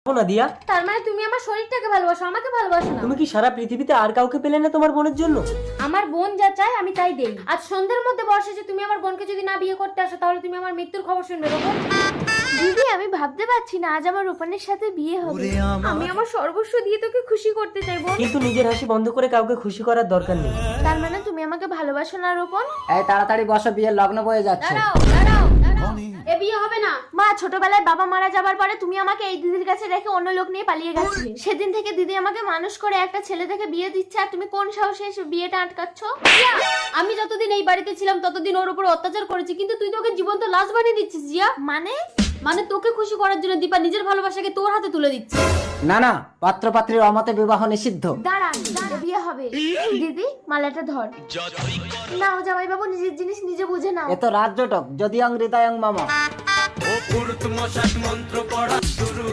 না দিয়া। তার মানে তুমি আমার শরীরটাকে ভালোবাসো, আমাকে ভালোবাসো না? তুমি কি সারা পৃথিবীতে আর কাউকে পেলে না তোমার বোনের জন্য? আমার বোন যা চায় আমি তাই দেই। আজ সন্ধ্যার মধ্যে বর্ষা যে তুমি আমার বোনকে যদি না বিয়ে করতে আসো তাহলে তুমি আমার মৃত্যুর খবর শুনবে। রূপন দিদি, আমি ভাবতে পারছি না আজ আমার রূপনের সাথে বিয়ে হবে। আমি আমার সর্বস্ব দিয়ে তোকে খুশি করতে চাই বোন। কিন্তু নিজের হাসি বন্ধ করে কাউকে খুশি করার দরকার নেই। তার মানে তুমি আমাকে ভালোবাসো না রূপন? এই তাড়াতাড়ি বসো, বিয়ের লগ্ন বয়ে যাচ্ছে। দাঁড়াও দাঁড়াও দাঁড়াও, এ বিয়ে হবে না। মা, ছোটবেলায় বাবা মারা যাবার পরে তুমি আমাকে এই দিদির কাছে রেখে অন্য লোক নিয়ে পালিয়ে গেছিলে। সেদিন থেকে দিদি আমাকে মানুষ করে একটা ছেলে থেকে বিয়ে দিচ্ছে, আর তুমি কোন সাহসে এসে বিয়েটা আটকাচ্ছ? আমি যতদিন এই বাড়িতে ছিলাম ততদিন ওর উপর অত্যাচার করেছি, কিন্তু তুই তোকে জীবন্ত লাশ বানিয়ে দিচ্ছিস জিয়া। মানে তোকে খুশি করার জন্য দীপা নিজের ভালোবাসাকে তোর হাতে তুলে দিচ্ছে। না না, পাত্র পাত্রীর অমতে বিবাহ নিষিদ্ধ। দাঁড়ান, বিয়ে হবে। দিদি, মালাটা ধর। নাও জামাই বাবু, নিজের জিনিস নিজে বুঝে নাও। এ তো রাজ্যটক, যদি হৃদয়ং মামা। ও পুরুত মশাক মন্ত্র পড়া শুরু